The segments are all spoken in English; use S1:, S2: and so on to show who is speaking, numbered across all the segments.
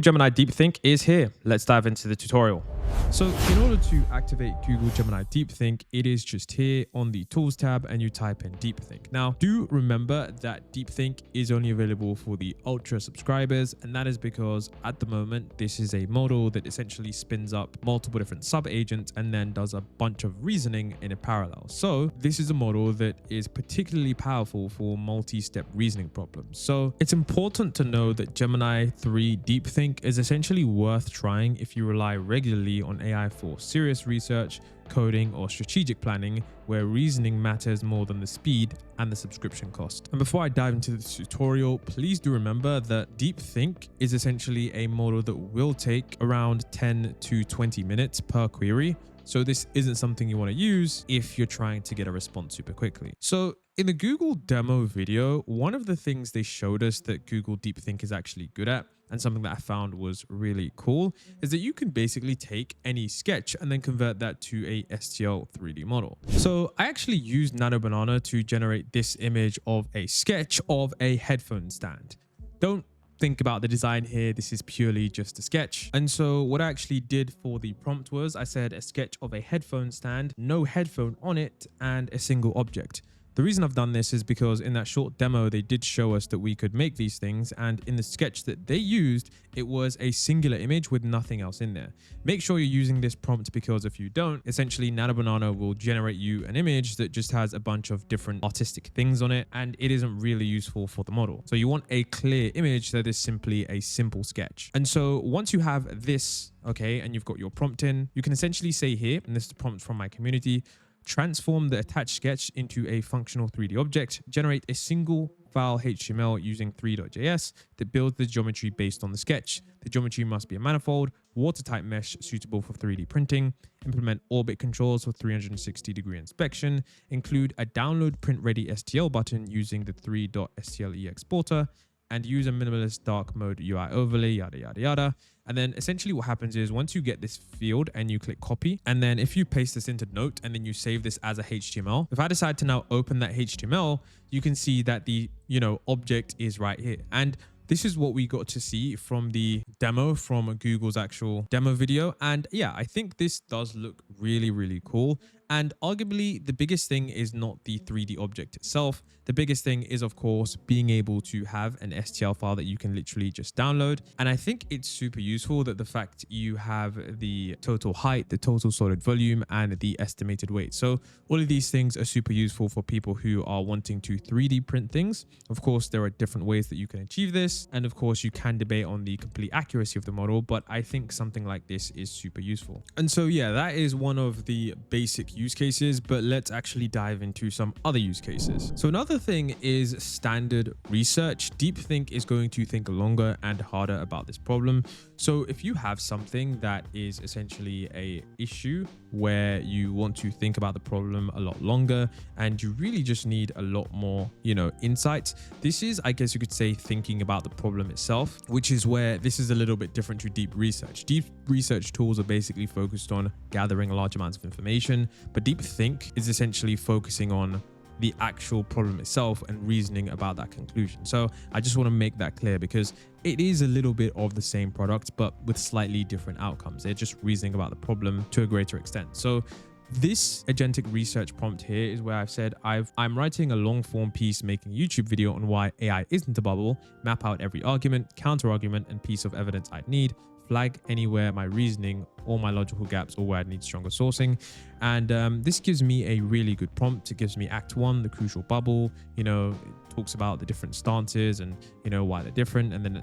S1: Gemini Deepthink is here. Let's dive into the tutorial. So in order to activate Google Gemini Deepthink, it is just here on the Tools tab and you type in Deepthink. Now, do remember that Deepthink is only available for the Ultra subscribers, and that is because at the moment, this is a model that essentially spins up multiple different sub-agents and then does a bunch of reasoning in a parallel. So this is a model that is particularly powerful for multi-step reasoning problems. So it's important to know that Gemini 3 Deepthink is essentially worth trying if you rely regularly on AI for serious research, coding, or strategic planning, where reasoning matters more than the speed and the subscription cost. And before I dive into this tutorial, please do remember that Deepthink is essentially a model that will take around 10 to 20 minutes per query. So this isn't something you want to use if you're trying to get a response super quickly. So in the Google demo video, one of the things they showed us that Google Deepthink is actually good at, and something that I found was really cool, is that you can basically take any sketch and then convert that to a STL 3D model. So I actually used NanoBanana to generate this image of a sketch of a headphone stand. Don't think about the design here. This is purely just a sketch. And so what I actually did for the prompt was I said a sketch of a headphone stand, no headphone on it, and a single object. The reason I've done this is because in that short demo, they did show us that we could make these things. And in the sketch that they used, it was a singular image with nothing else in there. Make sure you're using this prompt, because if you don't, essentially NanoBanana will generate you an image that just has a bunch of different artistic things on it, and it isn't really useful for the model. So you want a clear image that is simply a simple sketch. And so once you have this, okay, and you've got your prompt in, you can essentially say here, and this is the prompt from my community, transform the attached sketch into a functional 3D object, generate a single file HTML using 3.js that builds the geometry based on the sketch. The geometry must be a manifold, watertight mesh suitable for 3D printing, implement orbit controls for 360-degree inspection, include a download print ready STL button using the 3.STLE exporter, and use a minimalist dark mode UI overlay, yada, yada, yada. And then essentially what happens is once you get this field and you click copy, and then if you paste this into Note and then you save this as a HTML, if I decide to now open that HTML, you can see that the, object is right here. And this is what we got to see from the demo from Google's actual demo video. And yeah, I think this does look really, really cool. And arguably, the biggest thing is not the 3D object itself. The biggest thing is, of course, being able to have an STL file that you can literally just download. And I think it's super useful that the fact you have the total height, the total solid volume, and the estimated weight. So all of these things are super useful for people who are wanting to 3D print things. Of course, there are different ways that you can achieve this. And of course, you can debate on the complete accuracy of the model, but I think something like this is super useful. And so, yeah, that is one of the basic use cases, but let's actually dive into some other use cases. So another thing is standard research. Deepthink is going to think longer and harder about this problem. So if you have something that is essentially a issue where you want to think about the problem a lot longer and you really just need a lot more, insights, this is, I guess you could say, thinking about the problem itself, which is where this is a little bit different to deep research. Deep research tools are basically focused on gathering large amounts of information, but Deepthink is essentially focusing on the actual problem itself and reasoning about that conclusion. So I just want to make that clear, because it is a little bit of the same product, but with slightly different outcomes. They're just reasoning about the problem to a greater extent. So this agentic research prompt here is where I've said I'm writing a long form piece, making a YouTube video on why AI isn't a bubble, map out every argument, counter argument, and piece of evidence I'd need, flag anywhere my reasoning or my logical gaps or where I need stronger sourcing. And this gives me a really good prompt. It gives me Act 1, the crucial bubble, it talks about the different stances and, why they're different. And then,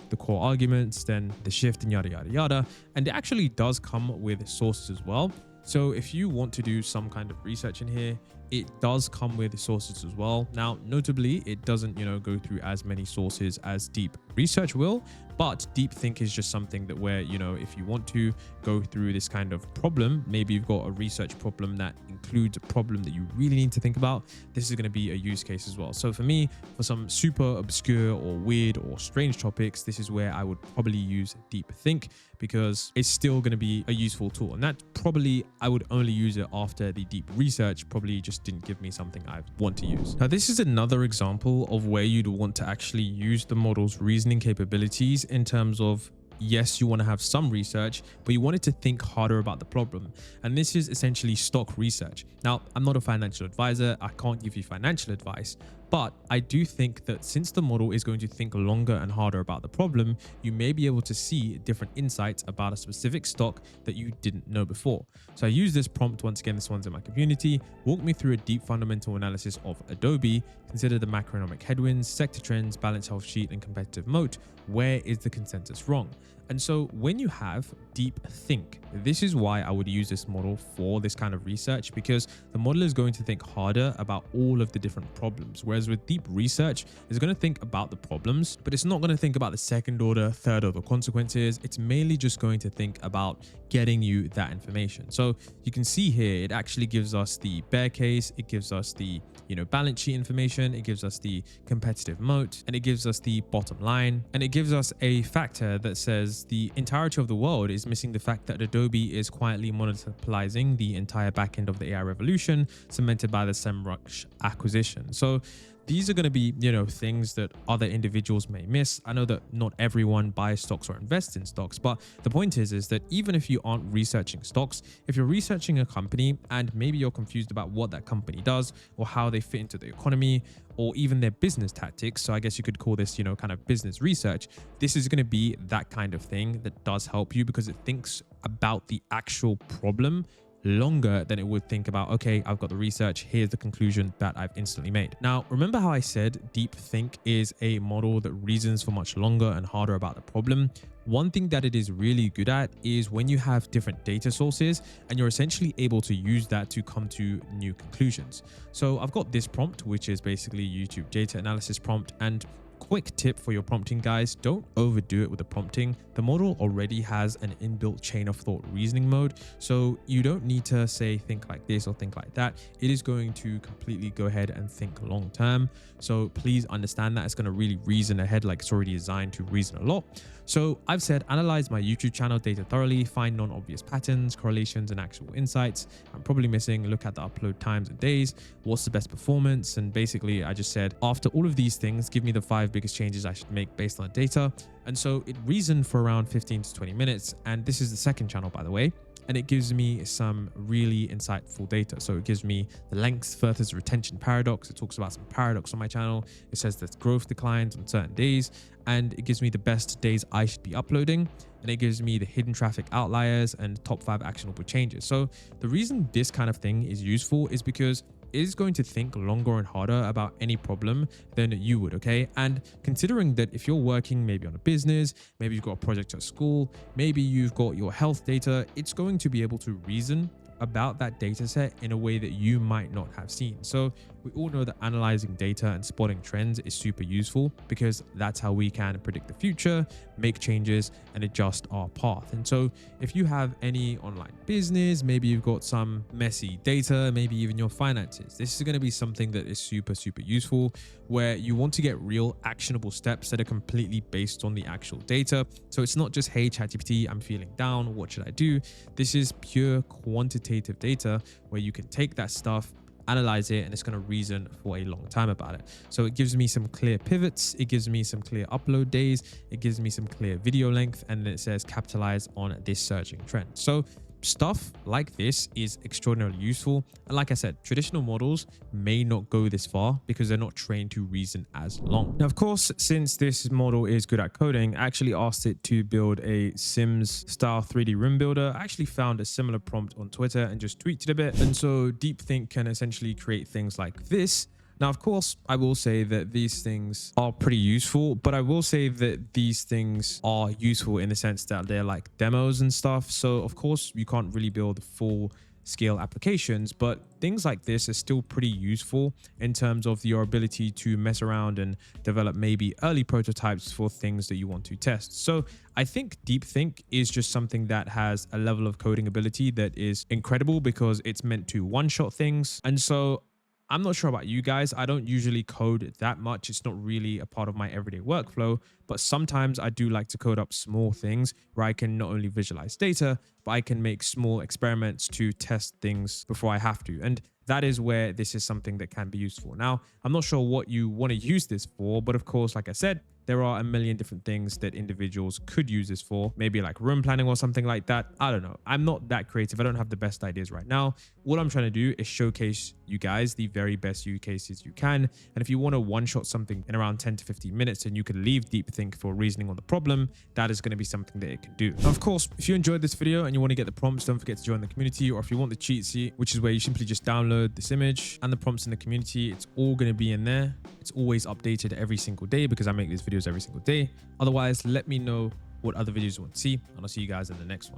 S1: the core arguments, then the shift and yada, yada, yada. And it actually does come with sources as well. So if you want to do some kind of research in here, it does come with sources as well. Now, notably, it doesn't, go through as many sources as deep research will, but Deepthink is just something that where, if you want to go through this kind of problem, maybe you've got a research problem that includes a problem that you really need to think about, this is going to be a use case as well. So for me, for some super obscure or weird or strange topics, this is where I would probably use Deepthink, because it's still going to be a useful tool. And that probably, I would only use it after the deep research probably just didn't give me something I want to use. Now, this is another example of where you'd want to actually use the model's reasoning capabilities in terms of yes, you want to have some research, but you want it to think harder about the problem. And this is essentially stock research. Now, I'm not a financial advisor. I can't give you financial advice, but I do think that since the model is going to think longer and harder about the problem, you may be able to see different insights about a specific stock that you didn't know before. So I use this prompt, once again, this one's in my community, walk me through a deep fundamental analysis of Adobe, consider the macroeconomic headwinds, sector trends, balance health sheet, and competitive moat. Where is the consensus wrong? And so when you have Deepthink, this is why I would use this model for this kind of research, because the model is going to think harder about all of the different problems. Whereas with deep research, it's going to think about the problems, but it's not going to think about the second order, third order consequences. It's mainly just going to think about getting you that information. So you can see here, it actually gives us the bear case. It gives us the, balance sheet information. It gives us the competitive moat, and it gives us the bottom line. And it gives us a factor that says the entirety of the world is missing the fact that Adobe is quietly monopolizing the entire backend of the AI revolution, cemented by the SEMrush acquisition. So these are going to be, things that other individuals may miss. I know that not everyone buys stocks or invests in stocks, but the point is that even if you aren't researching stocks, if you're researching a company and maybe you're confused about what that company does or how they fit into the economy or even their business tactics, so I guess you could call this, kind of business research, this is going to be that kind of thing that does help you because it thinks about the actual problem longer than it would think about, okay, I've got the research, here's the conclusion that I've instantly made. Now, remember how I said Deepthink is a model that reasons for much longer and harder about the problem? One thing that it is really good at is when you have different data sources and you're essentially able to use that to come to new conclusions. So I've got this prompt, which is basically YouTube data analysis prompt, and quick tip for your prompting, guys, don't overdo it with the prompting. The model already has an inbuilt chain of thought reasoning mode, so you don't need to say think like this or think like that. It is going to completely go ahead and think long term. So please understand that it's going to really reason ahead, like it's already designed to reason a lot. So I've said, analyze my YouTube channel data thoroughly, find non-obvious patterns, correlations, and actual insights. I'm probably missing, look at the upload times and days, what's the best performance. And basically I just said, after all of these things, give me the 5 biggest changes I should make based on data. And so it reasoned for around 15 to 20 minutes. And this is the second channel, by the way. And it gives me some really insightful data. So it gives me the length versus retention paradox. It talks about some paradox on my channel. It says that growth declines on certain days, and it gives me the best days I should be uploading. And it gives me the hidden traffic outliers and top 5 actionable changes. So the reason this kind of thing is useful is because it is going to think longer and harder about any problem than you would, okay? And considering that if you're working maybe on a business, maybe you've got a project at school, maybe you've got your health data, it's going to be able to reason about that data set in a way that you might not have seen. So we all know that analyzing data and spotting trends is super useful because that's how we can predict the future, make changes, and adjust our path. And so if you have any online business, maybe you've got some messy data, maybe even your finances, this is going to be something that is super useful, where you want to get real actionable steps that are completely based on the actual data. So it's not just, hey, ChatGPT, I'm feeling down, what should I do? This is pure quantitative data where you can take that stuff, analyze it, and it's going to reason for a long time about it. So it gives me some clear pivots, it gives me some clear upload days, it gives me some clear video length, and then it says capitalize on this surging trend. So stuff like this is extraordinarily useful. And like I said, traditional models may not go this far because they're not trained to reason as long. Now, of course, since this model is good at coding, I actually asked it to build a Sims style 3D room builder. I actually found a similar prompt on Twitter and just tweaked it a bit. And so Deepthink can essentially create things like this. Now, of course, I will say that these things are pretty useful, but I will say that these things are useful in the sense that they're like demos and stuff. So of course, you can't really build full scale applications, but things like this are still pretty useful in terms of your ability to mess around and develop maybe early prototypes for things that you want to test. So I think Deepthink is just something that has a level of coding ability that is incredible because it's meant to one-shot things. And so I'm not sure about you guys. I don't usually code that much. It's not really a part of my everyday workflow, but sometimes I do like to code up small things where I can not only visualize data, but I can make small experiments to test things before I have to. And that is where this is something that can be useful. Now, I'm not sure what you want to use this for, but of course, like I said, there are a million different things that individuals could use this for, maybe like room planning or something like that. I don't know. I'm not that creative. I don't have the best ideas right now. What I'm trying to do is showcase you guys the very best use cases you can. And if you want to one-shot something in around 10 to 15 minutes and you can leave Deepthink for reasoning on the problem, that is going to be something that it can do. Now, of course, if you enjoyed this video and you want to get the prompts, don't forget to join the community. Or if you want the cheat sheet, which is where you simply just download this image and the prompts in the community, it's all going to be in there. It's always updated every single day because I make these videos every single day. Otherwise, let me know what other videos you want to see, and I'll see you guys in the next one.